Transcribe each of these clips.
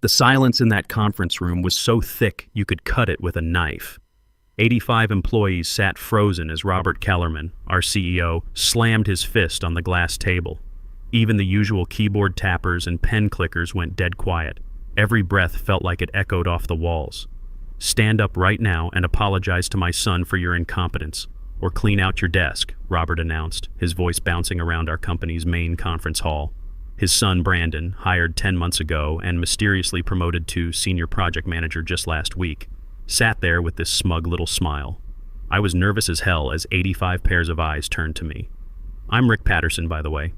The silence in that conference room was so thick you could cut it with a knife. 85 employees sat frozen as Robert Kellerman, our CEO, slammed his fist on the glass table. Even the usual keyboard tappers and pen clickers went dead quiet. Every breath felt like it echoed off the walls. "Stand up right now and apologize to my son for your incompetence, or clean out your desk," Robert announced, his voice bouncing around our company's main conference hall. His son, Brandon, hired 10 months ago and mysteriously promoted to senior project manager just last week, sat there with this smug little smile. I was nervous as hell as 85 pairs of eyes turned to me. I'm Rick Patterson, by the way.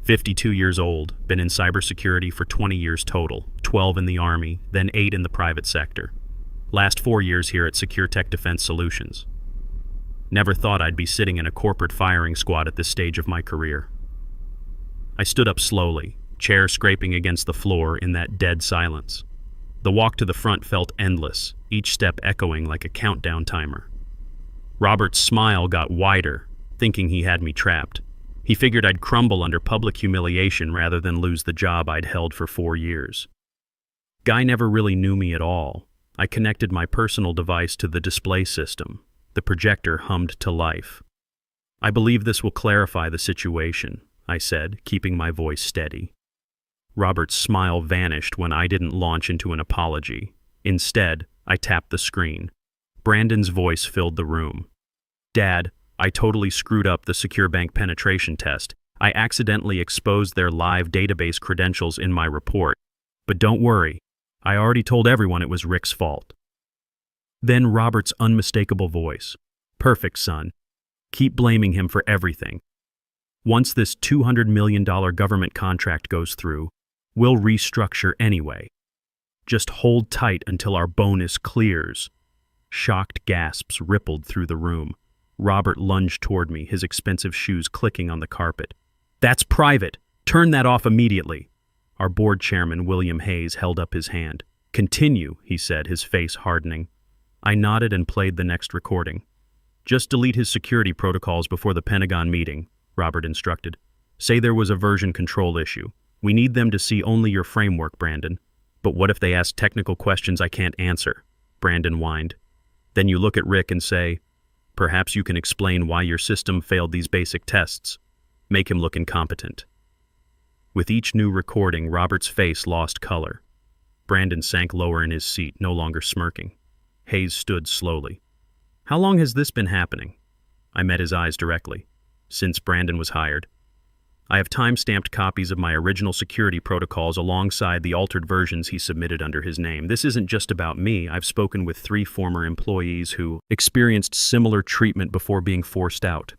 52 years old, been in cybersecurity for 20 years total, 12 in the Army, then 8 in the private sector. Last 4 years here at Secure Tech Defense Solutions. Never thought I'd be sitting in a corporate firing squad at this stage of my career. I stood up slowly, chair scraping against the floor in that dead silence. The walk to the front felt endless, each step echoing like a countdown timer. Robert's smile got wider, thinking he had me trapped. He figured I'd crumble under public humiliation rather than lose the job I'd held for 4 years. Guy never really knew me at all. I connected my personal device to the display system. The projector hummed to life. "I believe this will clarify the situation," I said, keeping my voice steady. Robert's smile vanished when I didn't launch into an apology. Instead, I tapped the screen. Brandon's voice filled the room. "Dad, I totally screwed up the secure bank penetration test. I accidentally exposed their live database credentials in my report. But don't worry, I already told everyone it was Rick's fault." Then Robert's unmistakable voice. "Perfect, son. Keep blaming him for everything. Once this $200 million government contract goes through, we'll restructure anyway. Just hold tight until our bonus clears." Shocked gasps rippled through the room. Robert lunged toward me, his expensive shoes clicking on the carpet. "That's private. Turn that off immediately." Our board chairman, William Hayes, held up his hand. "Continue," he said, his face hardening. I nodded and played the next recording. "Just delete his security protocols before the Pentagon meeting," Robert instructed. "Say there was a version control issue. We need them to see only your framework, Brandon." "But what if they ask technical questions I can't answer?" Brandon whined. "Then you look at Rick and say, 'Perhaps you can explain why your system failed these basic tests.' Make him look incompetent." With each new recording, Robert's face lost color. Brandon sank lower in his seat, no longer smirking. Hayes stood slowly. "How long has this been happening?" I met his eyes directly. "Since Brandon was hired. I have time-stamped copies of my original security protocols alongside the altered versions he submitted under his name. This isn't just about me. I've spoken with 3 former employees who experienced similar treatment before being forced out."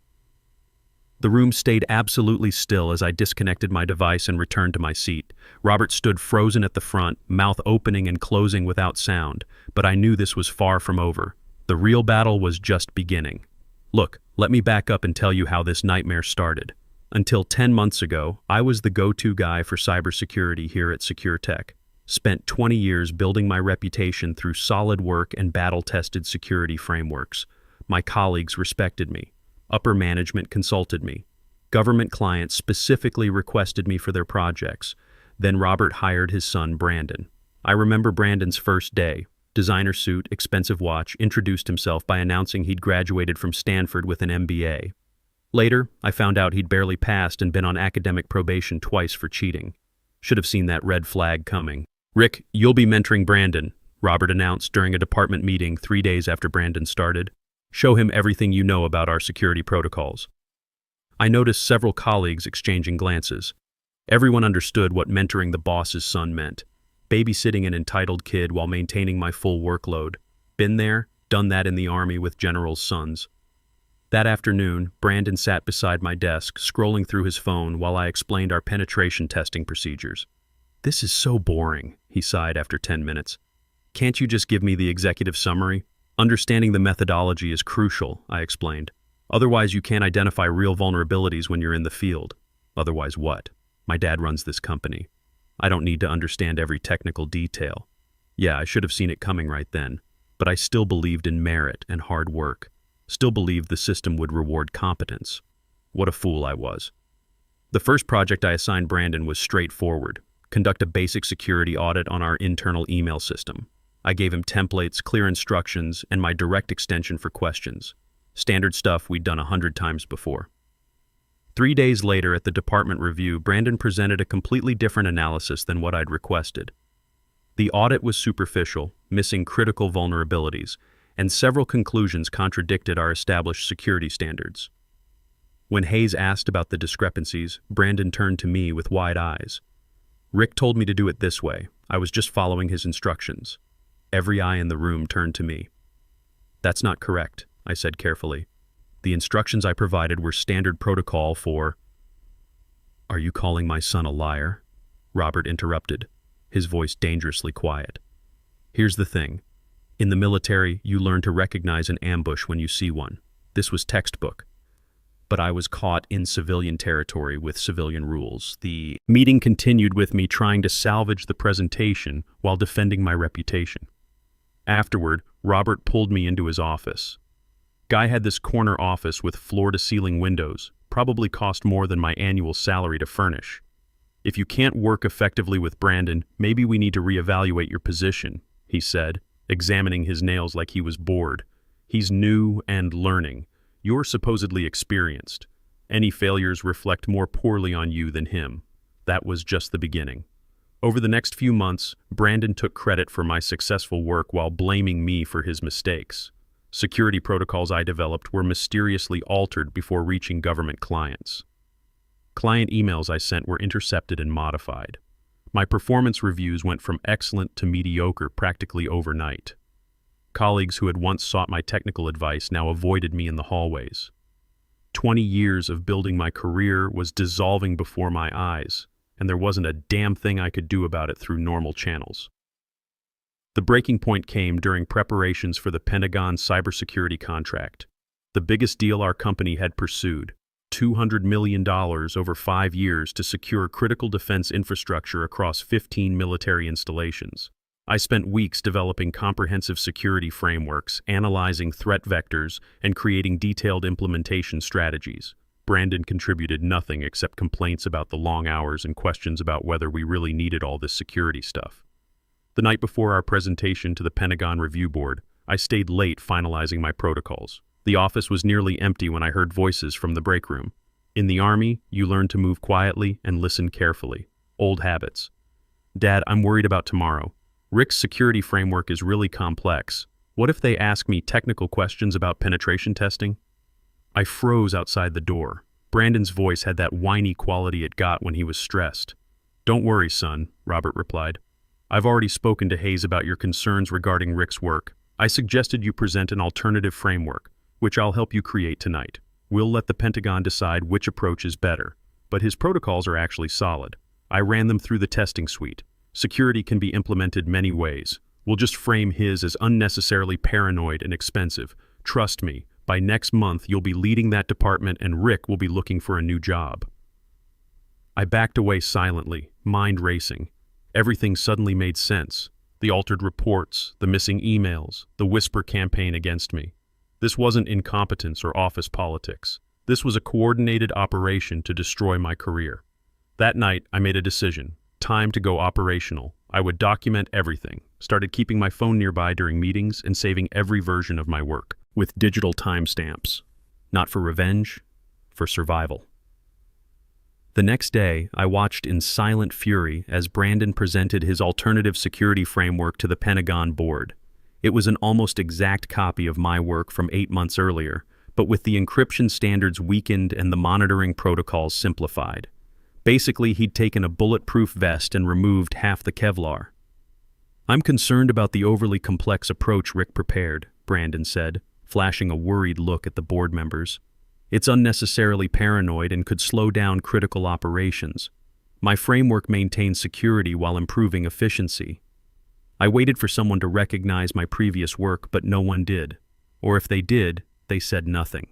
The room stayed absolutely still as I disconnected my device and returned to my seat. Robert stood frozen at the front, mouth opening and closing without sound, but I knew this was far from over. The real battle was just beginning. "Look, let me back up and tell you how this nightmare started. Until 10 months ago, I was the go-to guy for cybersecurity here at Secure Tech. Spent 20 years building my reputation through solid work and battle-tested security frameworks. My colleagues respected me. Upper management consulted me. Government clients specifically requested me for their projects. Then Robert hired his son, Brandon. I remember Brandon's first day. Designer suit, expensive watch, introduced himself by announcing he'd graduated from Stanford with an MBA. Later, I found out he'd barely passed and been on academic probation twice for cheating. Should have seen that red flag coming. "Rick, you'll be mentoring Brandon," Robert announced during a department meeting 3 days after Brandon started. "Show him everything you know about our security protocols." I noticed several colleagues exchanging glances. Everyone understood what mentoring the boss's son meant. Babysitting an entitled kid while maintaining my full workload. Been there, done that in the Army with generals' sons. That afternoon, Brandon sat beside my desk, scrolling through his phone while I explained our penetration testing procedures. "This is so boring," he sighed after 10 minutes. "Can't you just give me the executive summary?" "Understanding the methodology is crucial," I explained. "Otherwise, you can't identify real vulnerabilities when you're in the field." "Otherwise what? My dad runs this company. I don't need to understand every technical detail." Yeah, I should have seen it coming right then, but I still believed in merit and hard work. Still believed the system would reward competence. What a fool I was. The first project I assigned Brandon was straightforward. conduct a basic security audit on our internal email system. I gave him templates, clear instructions, and my direct extension for questions. Standard stuff we'd done 100 times before. 3 days later at the department review, Brandon presented a completely different analysis than what I'd requested. The audit was superficial, missing critical vulnerabilities, and several conclusions contradicted our established security standards. When Hayes asked about the discrepancies, Brandon turned to me with wide eyes. "Rick told me to do it this way. I was just following his instructions." Every eye in the room turned to me. "That's not correct," I said carefully. "The instructions I provided were standard protocol for—" "Are you calling my son a liar?" Robert interrupted, his voice dangerously quiet. "Here's the thing. In the military, you learn to recognize an ambush when you see one. This was textbook. But I was caught in civilian territory with civilian rules. The meeting continued with me trying to salvage the presentation while defending my reputation. Afterward, Robert pulled me into his office. Guy had this corner office with floor-to-ceiling windows, probably cost more than my annual salary to furnish. "If you can't work effectively with Brandon, maybe we need to reevaluate your position," he said, examining his nails like he was bored. "He's new and learning. You're supposedly experienced. Any failures reflect more poorly on you than him." That was just the beginning. Over the next few months, Brandon took credit for my successful work while blaming me for his mistakes. Security protocols I developed were mysteriously altered before reaching government clients. Client emails I sent were intercepted and modified. My performance reviews went from excellent to mediocre practically overnight. Colleagues who had once sought my technical advice now avoided me in the hallways. 20 years of building my career was dissolving before my eyes, and there wasn't a damn thing I could do about it through normal channels. The breaking point came during preparations for the Pentagon cybersecurity contract, the biggest deal our company had pursued. $200 million over 5 years to secure critical defense infrastructure across 15 military installations. I spent weeks developing comprehensive security frameworks, analyzing threat vectors, and creating detailed implementation strategies. Brandon contributed nothing except complaints about the long hours and questions about whether we really needed all this security stuff. The night before our presentation to the Pentagon Review Board, I stayed late finalizing my protocols. The office was nearly empty when I heard voices from the break room. In the Army, you learn to move quietly and listen carefully. Old habits. "Dad, I'm worried about tomorrow. Rick's security framework is really complex. What if they ask me technical questions about penetration testing?" I froze outside the door. Brandon's voice had that whiny quality it got when he was stressed. "Don't worry, son," Robert replied. "I've already spoken to Hayes about your concerns regarding Rick's work. I suggested you present an alternative framework, which I'll help you create tonight. We'll let the Pentagon decide which approach is better, but his protocols are actually solid. I ran them through the testing suite. Security can be implemented many ways. We'll just frame his as unnecessarily paranoid and expensive. Trust me, by next month you'll be leading that department and Rick will be looking for a new job." I backed away silently, mind racing. Everything suddenly made sense. The altered reports, the missing emails, the whisper campaign against me. This wasn't incompetence or office politics. This was a coordinated operation to destroy my career. That night, I made a decision. Time to go operational. I would document everything, started keeping my phone nearby during meetings and saving every version of my work, with digital timestamps. Not for revenge, for survival. The next day, I watched in silent fury as Brandon presented his alternative security framework to the Pentagon board. It was an almost exact copy of my work from 8 months earlier, but with the encryption standards weakened and the monitoring protocols simplified. Basically, he'd taken a bulletproof vest and removed half the Kevlar. "I'm concerned about the overly complex approach Rick prepared," Brandon said, flashing a worried look at the board members. "It's unnecessarily paranoid and could slow down critical operations. My framework maintains security while improving efficiency." I waited for someone to recognize my previous work, but no one did. Or if they did, they said nothing.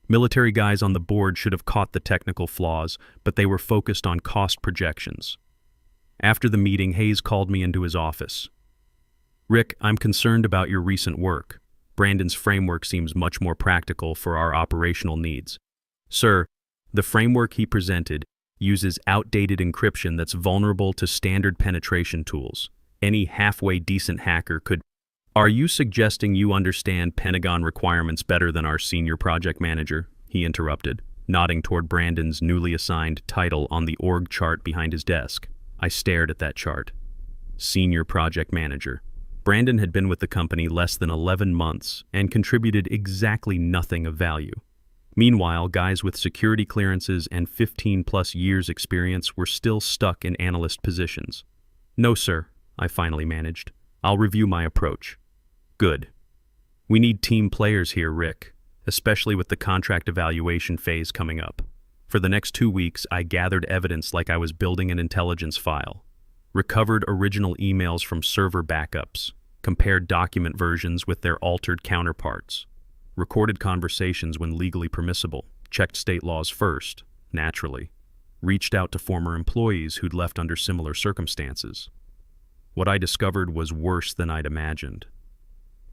Military guys on the board should have caught the technical flaws, but they were focused on cost projections. After the meeting, Hayes called me into his office. "Rick, I'm concerned about your recent work. Brandon's framework seems much more practical for our operational needs." "Sir, the framework he presented Uses outdated encryption that's vulnerable to standard penetration tools. Any halfway decent hacker could. Are you suggesting you understand Pentagon requirements better than our senior project manager? He interrupted, nodding toward Brandon's newly assigned title on the org chart behind his desk. I stared at that chart. Senior project manager. Brandon had been with the company less than 11 months and contributed exactly nothing of value. Meanwhile, guys with security clearances and 15-plus years experience were still stuck in analyst positions. No, sir, I finally managed. I'll review my approach. Good. We need team players here, Rick, especially with the contract evaluation phase coming up. For the next 2 weeks, I gathered evidence like I was building an intelligence file. Recovered original emails from server backups. Compared document versions with their altered counterparts. Recorded conversations when legally permissible, checked state laws first, naturally. Reached out to former employees who'd left under similar circumstances. What I discovered was worse than I'd imagined.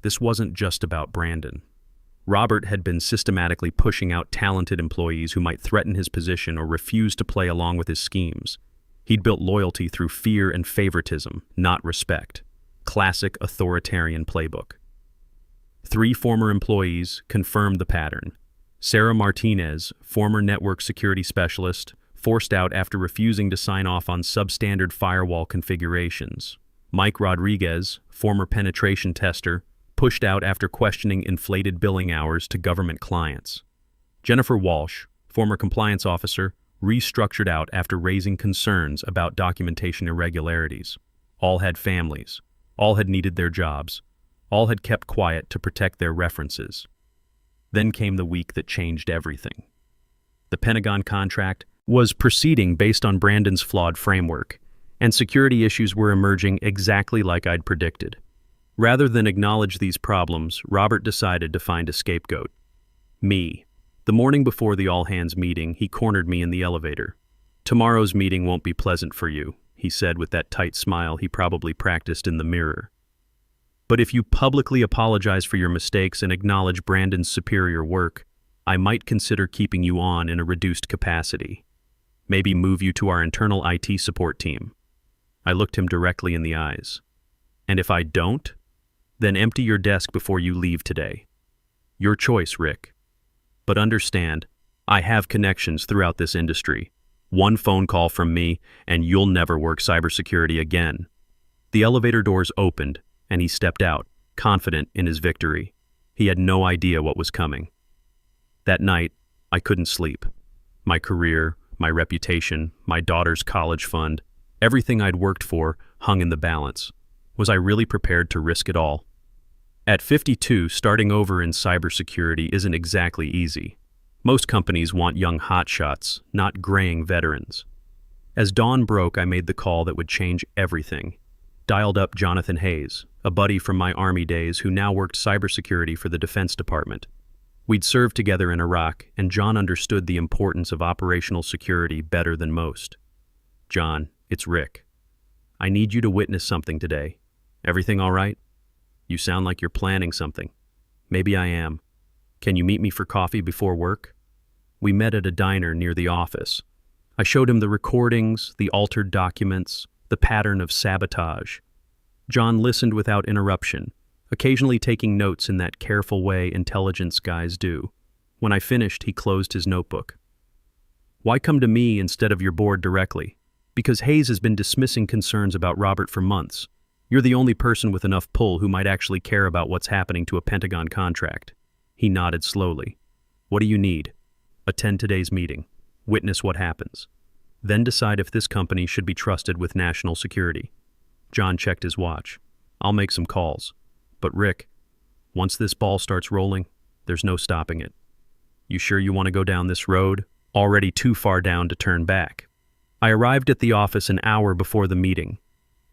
This wasn't just about Brandon. Robert had been systematically pushing out talented employees who might threaten his position or refuse to play along with his schemes. He'd built loyalty through fear and favoritism, not respect. Classic authoritarian playbook. 3 former employees confirmed the pattern. Sarah Martinez, former network security specialist, forced out after refusing to sign off on substandard firewall configurations. Mike Rodriguez, former penetration tester, pushed out after questioning inflated billing hours to government clients. Jennifer Walsh, former compliance officer, restructured out after raising concerns about documentation irregularities. All had families. All had needed their jobs. All had kept quiet to protect their references. Then came the week that changed everything. The Pentagon contract was proceeding based on Brandon's flawed framework, and security issues were emerging exactly like I'd predicted. Rather than acknowledge these problems, Robert decided to find a scapegoat. Me. The morning before the all-hands meeting, he cornered me in the elevator. "Tomorrow's meeting won't be pleasant for you," he said with that tight smile he probably practiced in the mirror. "But if you publicly apologize for your mistakes and acknowledge Brandon's superior work, I might consider keeping you on in a reduced capacity. Maybe move you to our internal IT support team." I looked him directly in the eyes. "And if I don't, then empty your desk before you leave today. Your choice, Rick. But understand, I have connections throughout this industry. One phone call from me, and you'll never work cybersecurity again." The elevator doors opened, and he stepped out, confident in his victory. He had no idea what was coming. That night, I couldn't sleep. My career, my reputation, my daughter's college fund, everything I'd worked for hung in the balance. Was I really prepared to risk it all? At 52, starting over in cybersecurity isn't exactly easy. Most companies want young hotshots, not graying veterans. As dawn broke, I made the call that would change everything. Dialed up Jonathan Hayes, a buddy from my Army days who now worked cybersecurity for the Defense Department. We'd served together in Iraq, and John understood the importance of operational security better than most. "John, it's Rick. I need you to witness something today. Everything all right? You sound like you're planning something." "Maybe I am. Can you meet me for coffee before work?" We met at a diner near the office. I showed him the recordings, the altered documents, the pattern of sabotage. John listened without interruption, occasionally taking notes in that careful way intelligence guys do. When I finished, he closed his notebook. "Why come to me instead of your board directly? Because Hayes has been dismissing concerns about Robert for months. You're the only person with enough pull who might actually care about what's happening to a Pentagon contract." He nodded slowly. "What do you need?" "Attend today's meeting. Witness what happens. Then decide if this company should be trusted with national security." John checked his watch. "I'll make some calls. But Rick, once this ball starts rolling, there's no stopping it. You sure you want to go down this road? Already too far down to turn back." I arrived at the office an hour before the meeting.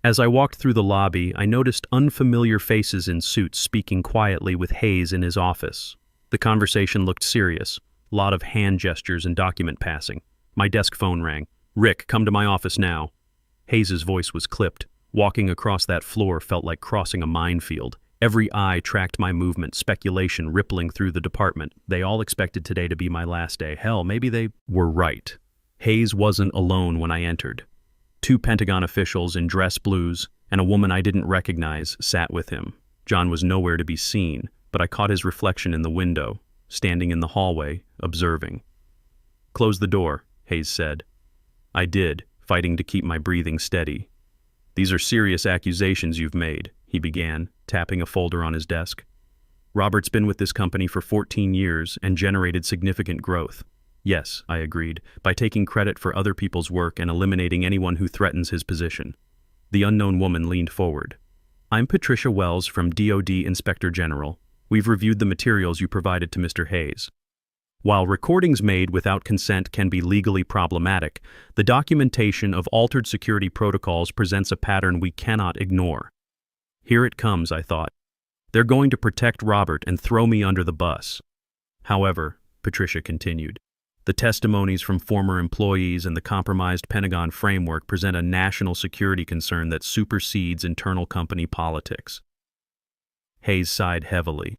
As I walked through the lobby, I noticed unfamiliar faces in suits speaking quietly with Hayes in his office. The conversation looked serious, a lot of hand gestures and document passing. My desk phone rang. "Rick, come to my office now." Hayes' voice was clipped. Walking across that floor felt like crossing a minefield. Every eye tracked my movement, speculation rippling through the department. They all expected today to be my last day. Hell, maybe they were right. Hayes wasn't alone when I entered. Two Pentagon officials in dress blues and a woman I didn't recognize sat with him. John was nowhere to be seen, but I caught his reflection in the window, standing in the hallway, observing. "Close the door," Hayes said. I did, fighting to keep my breathing steady. "These are serious accusations you've made," he began, tapping a folder on his desk. "Robert's been with this company for 14 years and generated significant growth." "Yes," I agreed, "by taking credit for other people's work and eliminating anyone who threatens his position." The unknown woman leaned forward. "I'm Patricia Wells from DoD Inspector General. We've reviewed the materials you provided to Mr. Hayes. While recordings made without consent can be legally problematic, the documentation of altered security protocols presents a pattern we cannot ignore." Here it comes, I thought. They're going to protect Robert and throw me under the bus. "However," Patricia continued, "the testimonies from former employees and the compromised Pentagon framework present a national security concern that supersedes internal company politics." Hayes sighed heavily.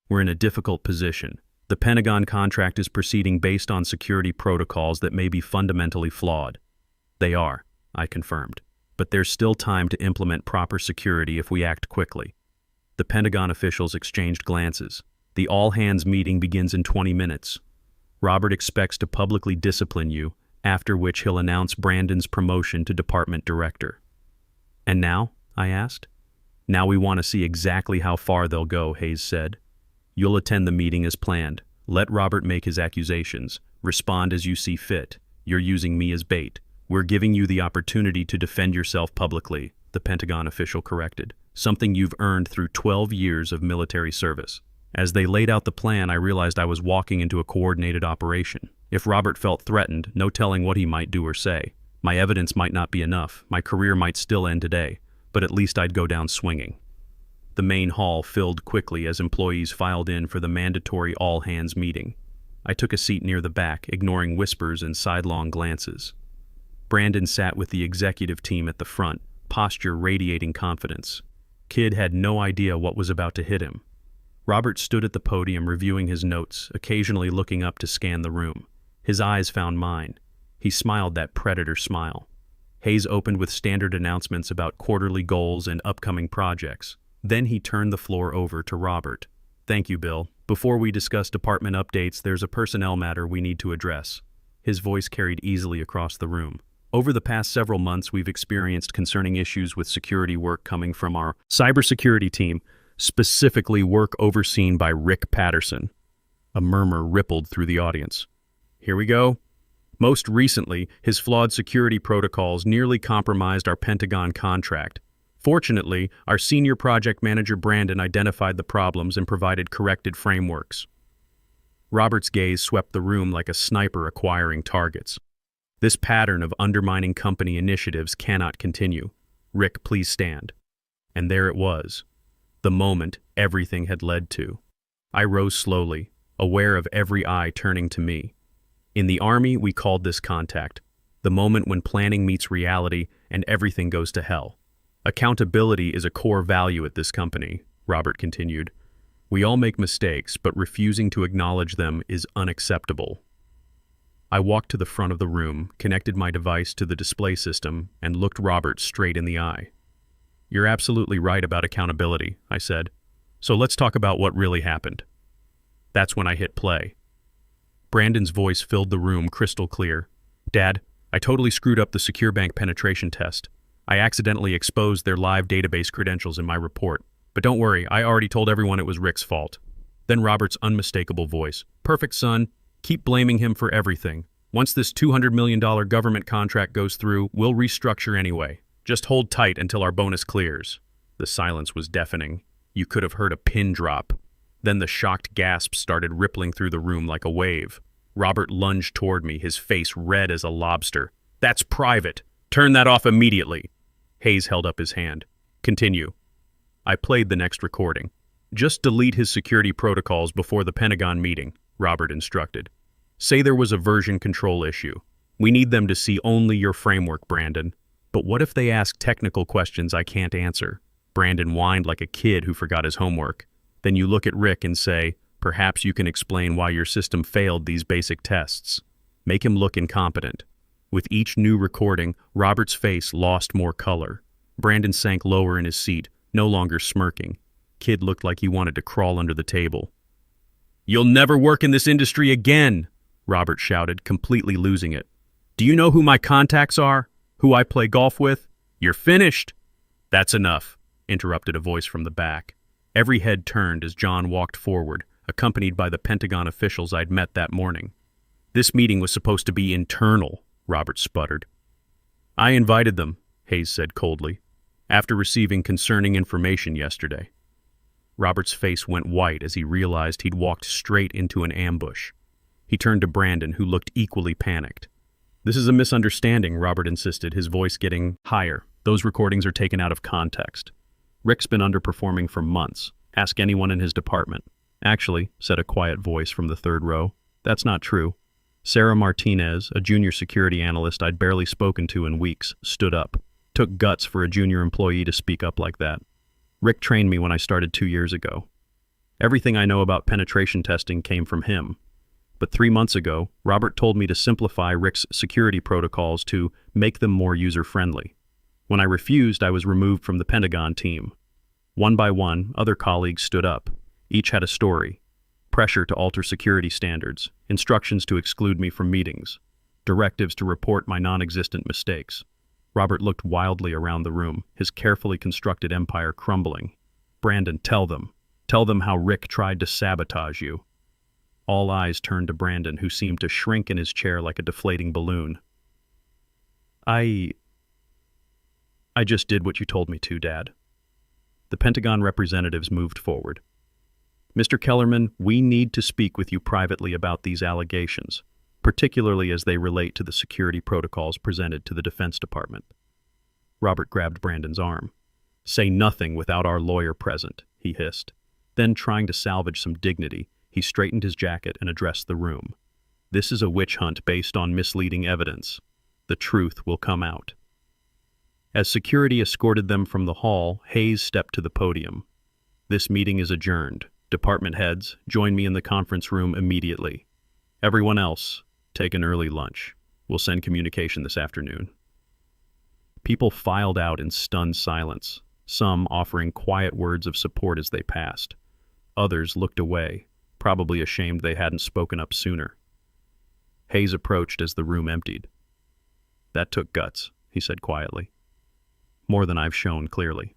"We're in a difficult position. The Pentagon contract is proceeding based on security protocols that may be fundamentally flawed." "They are," I confirmed. "But there's still time to implement proper security if we act quickly." The Pentagon officials exchanged glances. "The all-hands meeting begins in 20 minutes. Robert expects to publicly discipline you, after which he'll announce Brandon's promotion to department director." "And now?" I asked. "Now we want to see exactly how far they'll go," Hayes said. "You'll attend the meeting as planned. Let Robert make his accusations. Respond as you see fit. You're using me as bait. We're giving you the opportunity to defend yourself publicly," the Pentagon official corrected, "something you've earned through 12 years of military service." As they laid out the plan, I realized I was walking into a coordinated operation. If Robert felt threatened, no telling what he might do or say. My evidence might not be enough. My career might still end today, but at least I'd go down swinging. The main hall filled quickly as employees filed in for the mandatory all-hands meeting. I took a seat near the back, ignoring whispers and sidelong glances. Brandon sat with the executive team at the front, posture radiating confidence. Kid had no idea what was about to hit him. Robert stood at the podium reviewing his notes, occasionally looking up to scan the room. His eyes found mine. He smiled that predator smile. Hayes opened with standard announcements about quarterly goals and upcoming projects. Then he turned the floor over to Robert. "Thank you, Bill. Before we discuss department updates, there's a personnel matter we need to address." His voice carried easily across the room. "Over the past several months, we've experienced concerning issues with security work coming from our cybersecurity team, specifically work overseen by Rick Patterson." A murmur rippled through the audience. "Here we go." "Most recently, his flawed security protocols nearly compromised our Pentagon contract. Fortunately, our senior project manager Brandon identified the problems and provided corrected frameworks." Robert's gaze swept the room like a sniper acquiring targets. "This pattern of undermining company initiatives cannot continue. Rick, please stand." And there it was. The moment everything had led to. I rose slowly, aware of every eye turning to me. In the Army, we called this contact, the moment when planning meets reality and everything goes to hell. "Accountability is a core value at this company," Robert continued. "We all make mistakes, but refusing to acknowledge them is unacceptable." I walked to the front of the room, connected my device to the display system, and looked Robert straight in the eye. "You're absolutely right about accountability," I said. "So let's talk about what really happened." That's when I hit play. Brandon's voice filled the room crystal clear. "Dad, I totally screwed up the secure bank penetration test. I accidentally exposed their live database credentials in my report. But don't worry, I already told everyone it was Rick's fault." Then Robert's unmistakable voice. "Perfect, son. Keep blaming him for everything. Once this $200 million government contract goes through, we'll restructure anyway. Just hold tight until our bonus clears." The silence was deafening. You could have heard a pin drop. Then the shocked gasps started rippling through the room like a wave. Robert lunged toward me, his face red as a lobster. "That's private. Turn that off immediately." Hayes held up his hand. "Continue." I played the next recording. "Just delete his security protocols before the Pentagon meeting," Robert instructed. "Say there was a version control issue. We need them to see only your framework, Brandon." "But what if they ask technical questions I can't answer?" Brandon whined like a kid who forgot his homework. "Then you look at Rick and say, perhaps you can explain why your system failed these basic tests. Make him look incompetent." With each new recording, Robert's face lost more color. Brandon sank lower in his seat, no longer smirking. Kid looked like he wanted to crawl under the table. "You'll never work in this industry again," Robert shouted, completely losing it. "Do you know who my contacts are? Who I play golf with? You're finished." "That's enough," interrupted a voice from the back. Every head turned as John walked forward, accompanied by the Pentagon officials I'd met that morning. "This meeting was supposed to be internal," Robert sputtered. "I invited them," Hayes said coldly, "after receiving concerning information yesterday." Robert's face went white as he realized he'd walked straight into an ambush. He turned to Brandon, who looked equally panicked. "This is a misunderstanding," Robert insisted, his voice getting higher. "Those recordings are taken out of context. Rick's been underperforming for months. Ask anyone in his department." "Actually," said a quiet voice from the third row, "that's not true." Sarah Martinez, a junior security analyst I'd barely spoken to in weeks, stood up. Took guts for a junior employee to speak up like that. "Rick trained me when I started 2 years ago. Everything I know about penetration testing came from him. But 3 months ago, Robert told me to simplify Rick's security protocols to make them more user-friendly. When I refused, I was removed from the Pentagon team. One by one, other colleagues stood up. Each had a story. Pressure to alter security standards, instructions to exclude me from meetings, directives to report my non-existent mistakes. Robert looked wildly around the room, his carefully constructed empire crumbling. "Brandon, tell them. Tell them how Rick tried to sabotage you." All eyes turned to Brandon, who seemed to shrink in his chair like a deflating balloon. I just did what you told me to, Dad." The Pentagon representatives moved forward. "Mr. Kellerman, we need to speak with you privately about these allegations, particularly as they relate to the security protocols presented to the Defense Department." Robert grabbed Brandon's arm. "Say nothing without our lawyer present," he hissed. Then, trying to salvage some dignity, he straightened his jacket and addressed the room. "This is a witch hunt based on misleading evidence. The truth will come out." As security escorted them from the hall, Hayes stepped to the podium. "This meeting is adjourned. Department heads, join me in the conference room immediately. Everyone else, take an early lunch. We'll send communication this afternoon." People filed out in stunned silence, some offering quiet words of support as they passed. Others looked away, probably ashamed they hadn't spoken up sooner. Hayes approached as the room emptied. "That took guts," he said quietly. "More than I've shown clearly."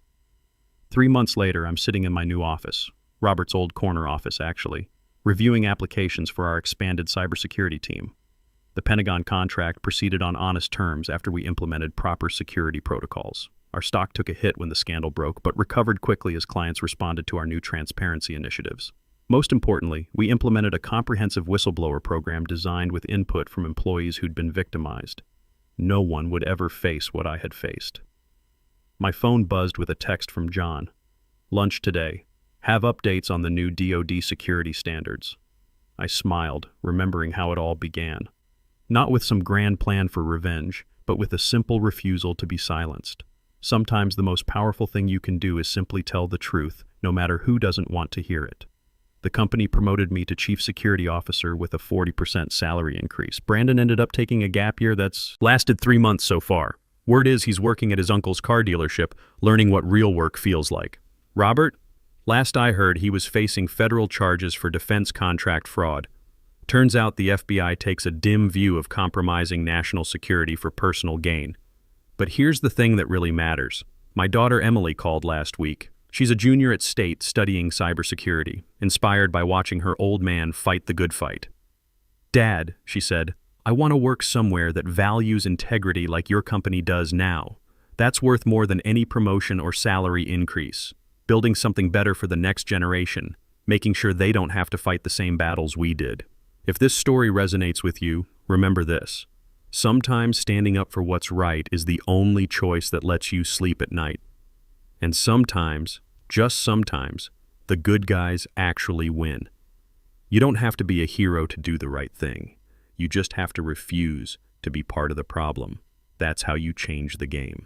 3 months later, I'm sitting in my new office, Robert's old corner office actually, reviewing applications for our expanded cybersecurity team. The Pentagon contract proceeded on honest terms after we implemented proper security protocols. Our stock took a hit when the scandal broke, but recovered quickly as clients responded to our new transparency initiatives. Most importantly, we implemented a comprehensive whistleblower program designed with input from employees who'd been victimized. No one would ever face what I had faced. My phone buzzed with a text from John. "Lunch today. Have updates on the new DoD security standards." I smiled, remembering how it all began. Not with some grand plan for revenge, but with a simple refusal to be silenced. Sometimes the most powerful thing you can do is simply tell the truth, no matter who doesn't want to hear it. The company promoted me to Chief Security Officer with a 40% salary increase. Brandon ended up taking a gap year that's lasted 3 months so far. Word is he's working at his uncle's car dealership, learning what real work feels like. Robert? Last I heard, he was facing federal charges for defense contract fraud. Turns out the FBI takes a dim view of compromising national security for personal gain. But here's the thing that really matters. My daughter Emily called last week. She's a junior at State studying cybersecurity, inspired by watching her old man fight the good fight. "Dad," she said, "I want to work somewhere that values integrity like your company does now. That's worth more than any promotion or salary increase. Building something better for the next generation, making sure they don't have to fight the same battles we did." If this story resonates with you, remember this. Sometimes standing up for what's right is the only choice that lets you sleep at night. And sometimes, just sometimes, the good guys actually win. You don't have to be a hero to do the right thing. You just have to refuse to be part of the problem. That's how you change the game.